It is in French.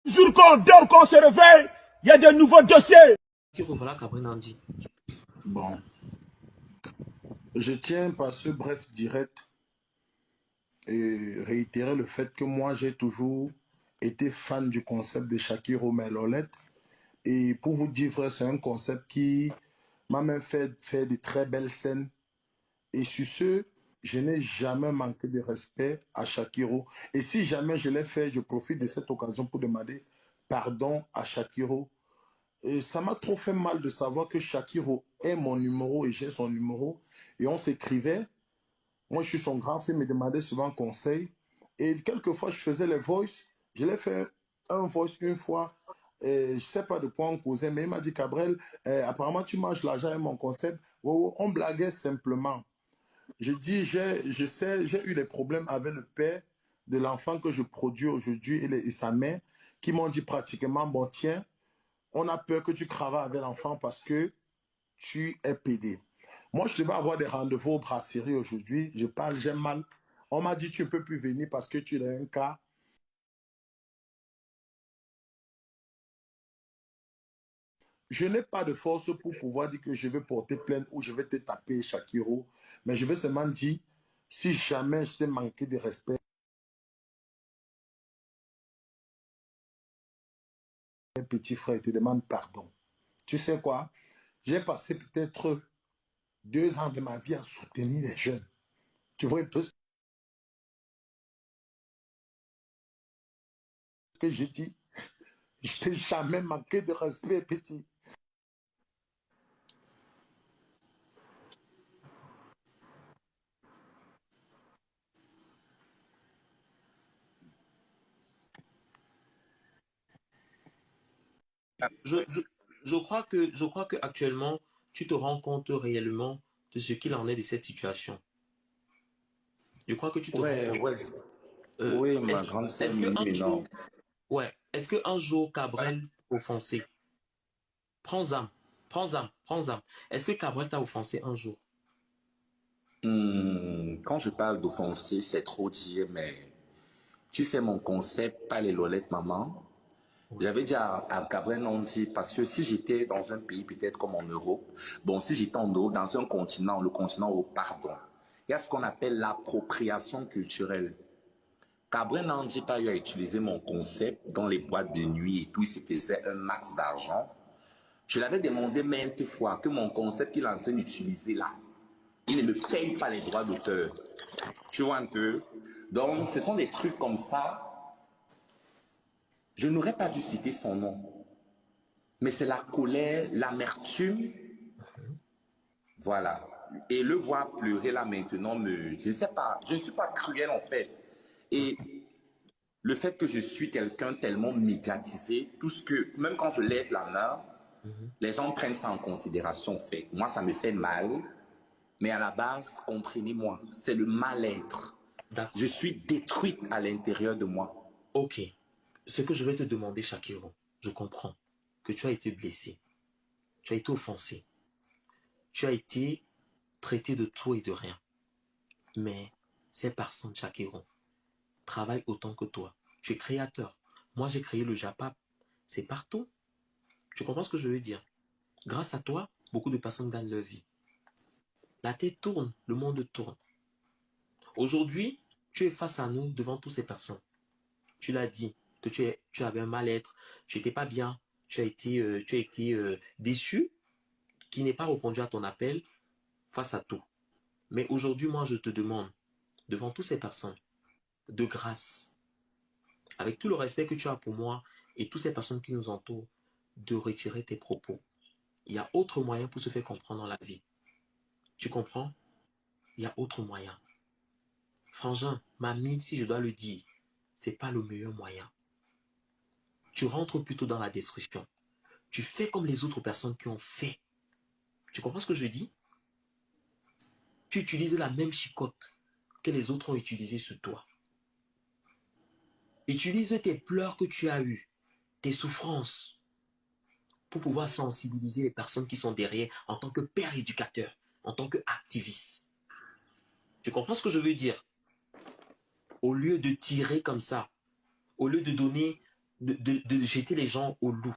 Jour qu'on dort, qu'on se réveille, il y a de nouveaux dossiers. Voilà Cabrel Nandi. Bon. Je tiens par ce bref direct et réitérer le fait que moi, j'ai toujours été fan du concept de Shakiro Melolette. Et pour vous dire, frère, c'est un concept qui m'a même fait faire de très belles scènes. Et sur ce, je n'ai jamais manqué de respect à Shakiro. Et si jamais je l'ai fait, je profite de cette occasion pour demander pardon à Shakiro. Et ça m'a trop fait mal de savoir que Shakiro est mon numéro et j'ai son numéro. Et on s'écrivait. Moi, je suis son grand frère, il me demandait souvent conseil. Et quelquefois, je faisais les voices. Je l'ai fait un voice une fois. Et je ne sais pas de quoi on causait, mais il m'a dit, Cabrel, apparemment, tu manges l'argent avec mon concept. On blaguait simplement. Je dis, je sais, j'ai eu des problèmes avec le père de l'enfant que je produis aujourd'hui et sa mère qui m'ont dit pratiquement, bon, tiens, on a peur que tu travailles avec l'enfant parce que tu es pédé. Moi, je devais avoir des rendez-vous aux brasseries aujourd'hui. Je parle, j'ai mal. On m'a dit, tu ne peux plus venir parce que tu as un cas. Je n'ai pas de force pour pouvoir dire que je vais porter plainte ou je vais te taper, Shakiro. Mais je vais seulement dire, si jamais je t'ai manqué de respect, petit frère, te demande pardon. Tu sais quoi? J'ai passé peut-être 2 ans de ma vie à soutenir les jeunes. Tu vois un peu ce que j'ai dit? Je t'ai jamais manqué de respect, petit. Je, je, je crois que actuellement, tu te rends compte réellement de ce qu'il en est de cette situation. Je crois que tu te rends Ouais, compte. ouais. Oui, Est-ce, ma grande sœur est-ce que un Mimi, jour, non. ouais, est-ce que un jour Cabrel t'a offensé? Prends-en, prends-en. Est-ce que Cabrel t'a offensé un jour? Quand je parle d'offenser, c'est trop dire, mais tu sais mon concept, pas les lolettes, maman. Oui. J'avais dit à Gabriel Nandy, parce que si j'étais dans un pays peut-être comme en Europe, bon, si j'étais en Europe, dans un continent, le continent au pardon, il y a ce qu'on appelle l'appropriation culturelle. Gabriel Nandy pas eu à utiliser mon concept dans les boîtes de nuit et tout, il se faisait un max d'argent. Je l'avais demandé maintes fois que mon concept qu'il est en train d'utiliser là, il ne me paye pas les droits d'auteur. Tu vois un peu? Donc, ce sont des trucs comme ça. Je n'aurais pas dû citer son nom. Mais c'est la colère, l'amertume. Voilà. Et le voir pleurer là maintenant je ne sais pas, je ne suis pas cruel en fait. Et le fait que je suis quelqu'un tellement médiatisé, tout ce que, même quand je lève la main, Mhm. les gens prennent ça en considération. Fait. Moi, ça me fait mal. Mais à la base, comprenez-moi, c'est le mal-être. Je D'accord. suis détruite à l'intérieur de moi. Ok. Ce que je vais te demander, Shakiro, je comprends que tu as été blessé, tu as été offensé, tu as été traité de tout et de rien. Mais ces personnes, Shakiro, travaillent autant que toi. Tu es créateur. Moi, j'ai créé le Japap. C'est partout. Tu comprends ce que je veux dire? Grâce à toi, beaucoup de personnes gagnent leur vie. La tête tourne, le monde tourne. Aujourd'hui, tu es face à nous devant toutes ces personnes. Tu l'as dit, que tu avais un mal-être, tu n'étais pas bien, tu as été déçu, qui n'est pas répondu à ton appel face à tout. Mais aujourd'hui, moi, je te demande, devant toutes ces personnes, de grâce, avec tout le respect que tu as pour moi et toutes ces personnes qui nous entourent, de retirer tes propos. Il y a autre moyen pour se faire comprendre dans la vie. Tu comprends? Il y a autre moyen. Frangin, mamie, si je dois le dire, c'est pas le meilleur moyen. Tu rentres plutôt dans la destruction. Tu fais comme les autres personnes qui ont fait. Tu comprends ce que je dis? Tu utilises la même chicotte que les autres ont utilisée sur toi. Utilise tes pleurs que tu as eues, tes souffrances, pour pouvoir sensibiliser les personnes qui sont derrière en tant que père éducateur, en tant qu'activiste. Tu comprends ce que je veux dire? Au lieu de tirer comme ça, au lieu de donner de jeter les gens au loup.